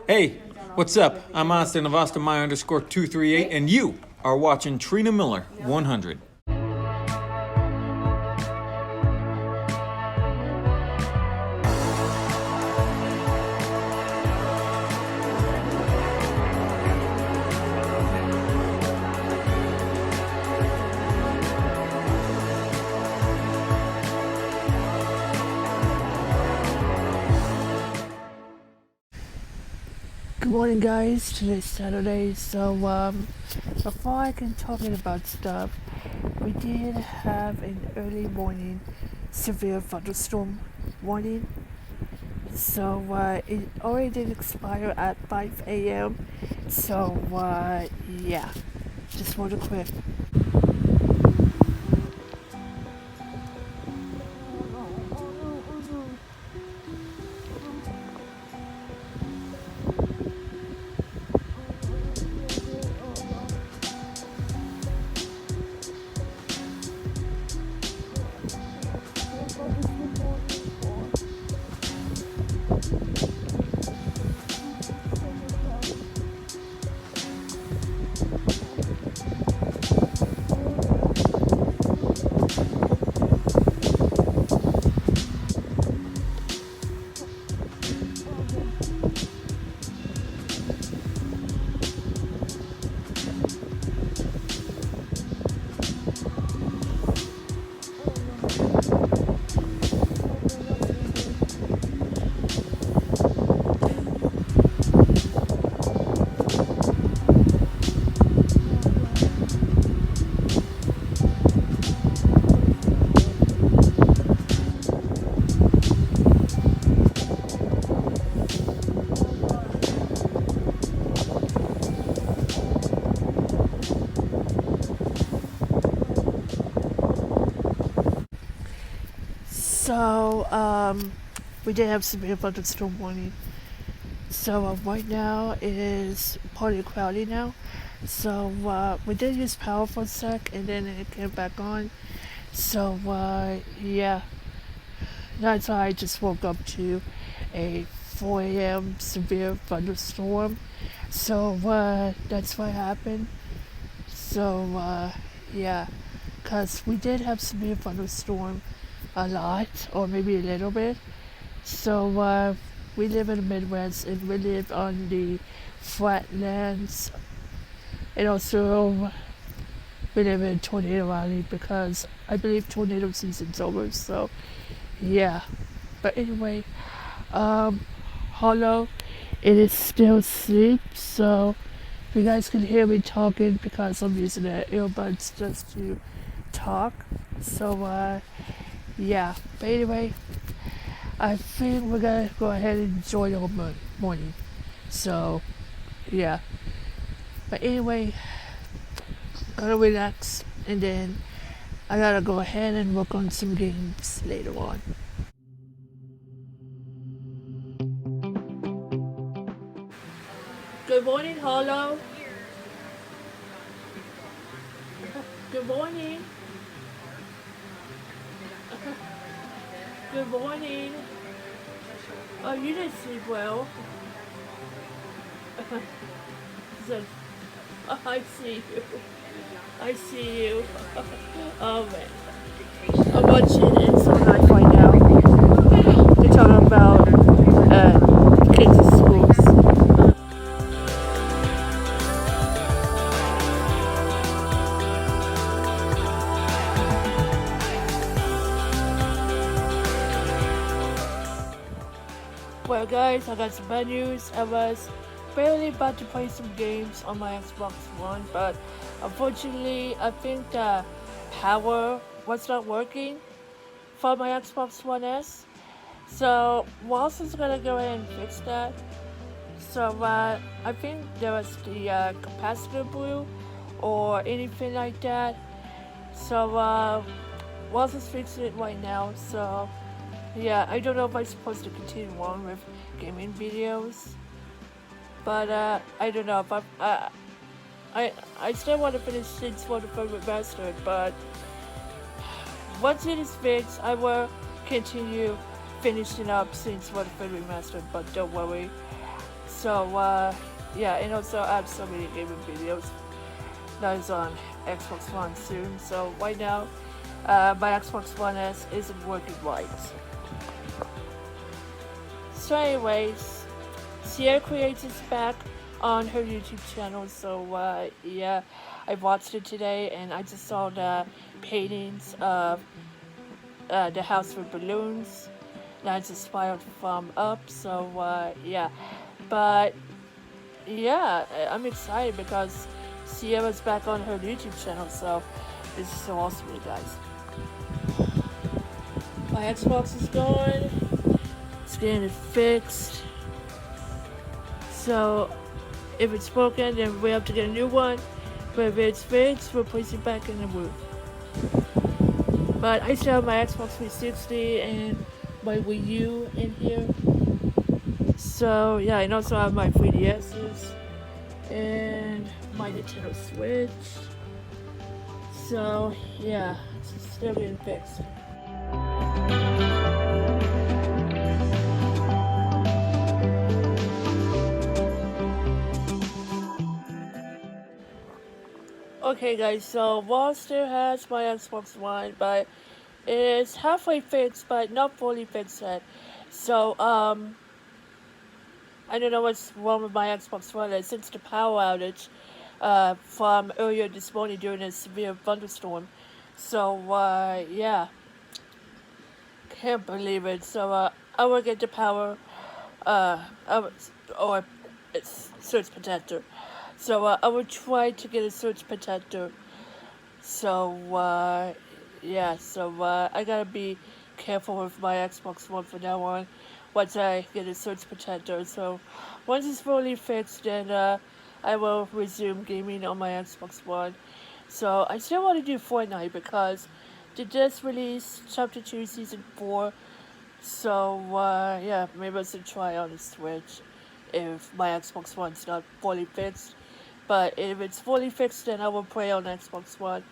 Hey, what's up? I'm Austin of Austin My underscore 238, and you are watching Trina Miller 100. Good morning, guys. Today's Saturday, so before I can talk about stuff, we did have an early morning severe thunderstorm warning. So it already did expire at 5 a.m. So yeah, just want to quick. So we did have severe thunderstorm warning. So right now it is partly cloudy now. So we did use power for a sec, and then it came back on. So yeah, that's why I just woke up to a 4 a.m. severe thunderstorm. So that's what happened. So yeah, cause we did have severe thunderstorm a lot, or maybe a little bit. So we live in the Midwest, and we live on the flatlands, and also we live in Tornado Alley because I believe tornado season's over. So yeah, but anyway, Hollow, it is still asleep. So if you guys can hear me talking because I'm using the earbuds just to talk. So yeah, but anyway, I think we're gonna go ahead and enjoy the whole morning. So yeah, but anyway, gotta relax, and then I gotta go ahead and work on some games later on. Good morning, Hollow. Good morning. Good morning. Oh, you didn't sleep well. So, oh, I see you. I see you. Oh man. I'm watching Inside Life right now. They're talking about kids in schools. Well, guys, I got some bad news. I was barely about to play some games on my Xbox One, but unfortunately, I think the power was not working for my Xbox One S. So, Walson's gonna go ahead and fix that. So, I think there was the capacitor blew or anything like that. So, Walson's fixing it right now. So, yeah, I don't know if I'm supposed to continue on with gaming videos, but I don't know if I still want to finish Sins for the Remastered, but once it is fixed, I will continue finishing up Sins for the Remastered. But don't worry. So yeah, and also I have so many gaming videos that is on Xbox One soon. So right now, my Xbox One S isn't working right. So anyways, Sierra Creates is back on her YouTube channel. So yeah, I watched it today and I just saw the paintings of the house with balloons that's inspired from Up. So yeah, but yeah, I'm excited because Sierra's back on her YouTube channel. So this is so awesome, you guys. My Xbox is gone. It's getting it fixed. So if it's broken, then we have to get a new one. But if it's fixed, we'll place it back in the room. But I still have my Xbox 360 and my Wii U in here. So yeah, and also have my 3DSs and my Nintendo Switch. So yeah, it's still getting fixed. Okay guys, so Wall still has my Xbox One, but it is halfway fixed, but not fully fixed yet. So I don't know what's wrong with my Xbox One. Since the power outage from earlier this morning during a severe thunderstorm. So yeah, can't believe it. So I will get the power or it's surge protector. So I will try to get a surge protector. So yeah, so I gotta be careful with my Xbox One from now on once I get a surge protector. So once it's fully fixed, then I will resume gaming on my Xbox One. So I still want to do Fortnite because they just released Chapter 2 Season 4. So yeah, maybe I should try on the Switch if my Xbox One's not fully fixed. But if it's fully fixed, then I will play on Xbox One.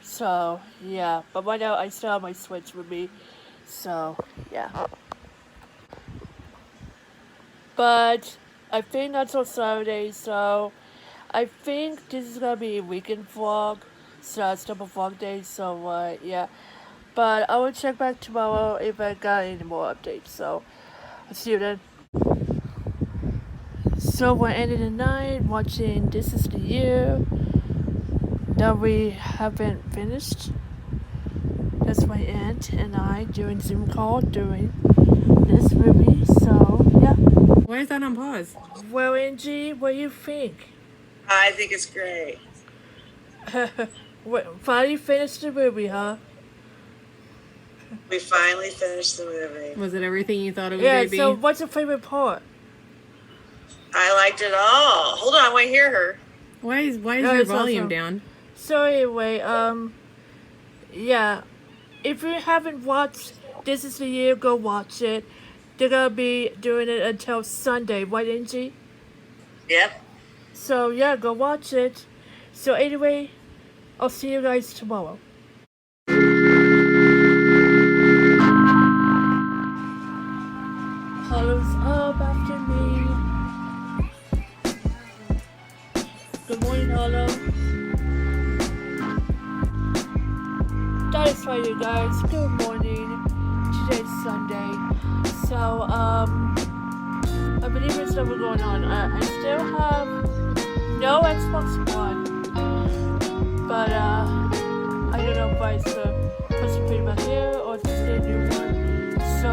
So yeah, but right now I still have my Switch with me. So yeah. But I think that's on Saturday, so I think this is gonna be a weekend vlog. So it's double vlog day, so yeah. But I will check back tomorrow if I got any more updates. So I'll see you then. So we're ending the night watching This Is the Year that we haven't finished. That's my aunt and I doing Zoom call during this movie. So yeah. Why is that on pause? Well, Angie, what do you think? I think it's great. Finally finished the movie, huh? We finally finished the movie. Was it everything you thought it was Yeah, going to be? so what's your favorite part? I liked it all. Hold on, I want to hear her. Why is No, your it's volume awesome. down? So anyway, yeah. If you haven't watched This Is the Year, go watch it. They're gonna be doing it until Sunday, right, Angie? Yep. So yeah, go watch it. So anyway, I'll see you guys tomorrow. Hollow's up after me. Good morning, Hollow. That is right, you guys. Good morning. Today's Sunday. So, I believe there's stuff going on. I still have no Xbox One. But, I don't know if I should put some feedback here or just get a new one. So,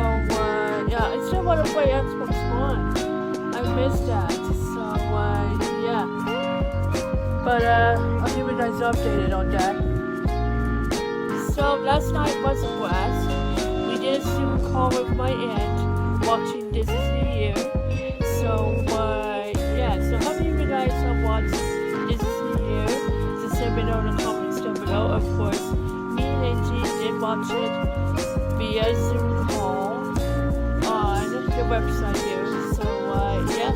yeah, I still want to play Xbox One. I missed that. So, yeah. But, I'll keep you guys updated on that. So, last night was a blast. We did a Zoom call with my aunt watching This Is the Year. So, yeah. So, how many of you guys have watched This Is the Year? Just let me know in the comments down below. Of course, me and Angie did watch it via Zoom call on the website here. So, yeah.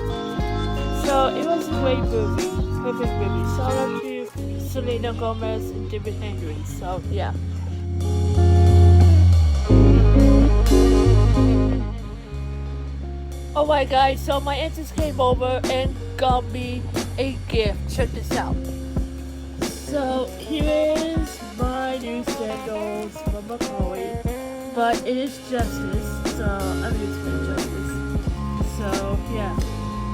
So, it was a great movie. Perfect movie. Shout out to Selena Gomez and David Henry. So, yeah. Oh my guys, so my aunts came over and got me a gift. Check this out. So here is my new sandals from Chloe, but it is Justice, so I'm using Justice. So yeah,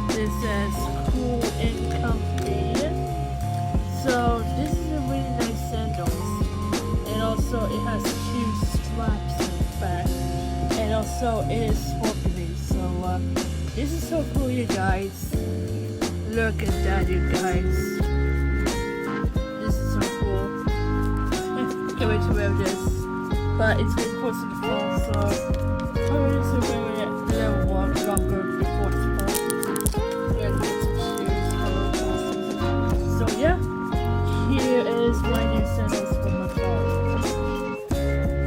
this says cool and comfy. So this is a really nice sandals, and also it has two straps in the back, and also it is sparkly. So this is so cool, you guys. Look at that, you guys. This is so cool. Can't wait to wear this. But it's getting close to the fall, so probably just to wear it a little more longer before it's fall. Yeah, get some shoes for the fall season. So yeah, here is my new sentence for my fall.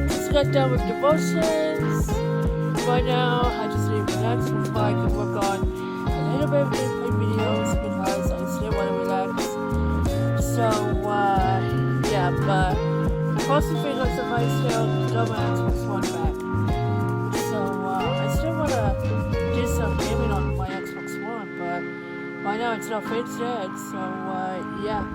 Just got done with devotions. Right now, I just need to relax before I can work on a little bit of gameplay videos because I still want to relax. So yeah, but cross the fingers if I still got my Xbox One back. So I still want to do some gaming on my Xbox One, but right now it's not fit yet. So yeah.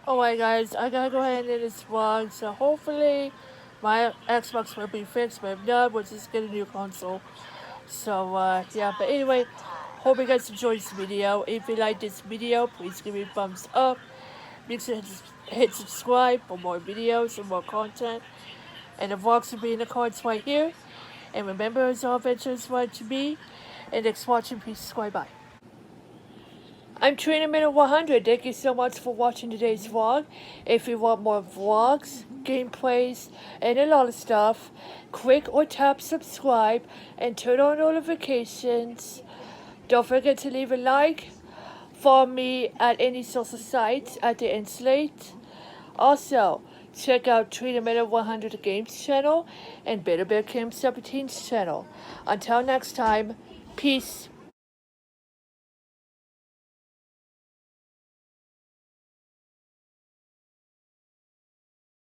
Alright guys, I gotta go ahead and end this vlog, so hopefully my Xbox will be fixed, but if not, we'll just get a new console. So yeah, but anyway, hope you guys enjoyed this video. If you like this video, please give me a thumbs up. Make sure to hit subscribe for more videos and more content. And the vlogs will be in the cards right here. And remember, it's all adventures want to be. And next watching, please subscribe. Bye. I'm Trina Minute 100. Thank you so much for watching today's vlog. If you want more vlogs, gameplays, and a lot of stuff, click or tap subscribe and turn on notifications. Don't forget to leave a like. Follow me at any social sites at the end slate. Also, check out Trina Minute 100 Games channel and Better Bear Kim 17's channel. Until next time, peace.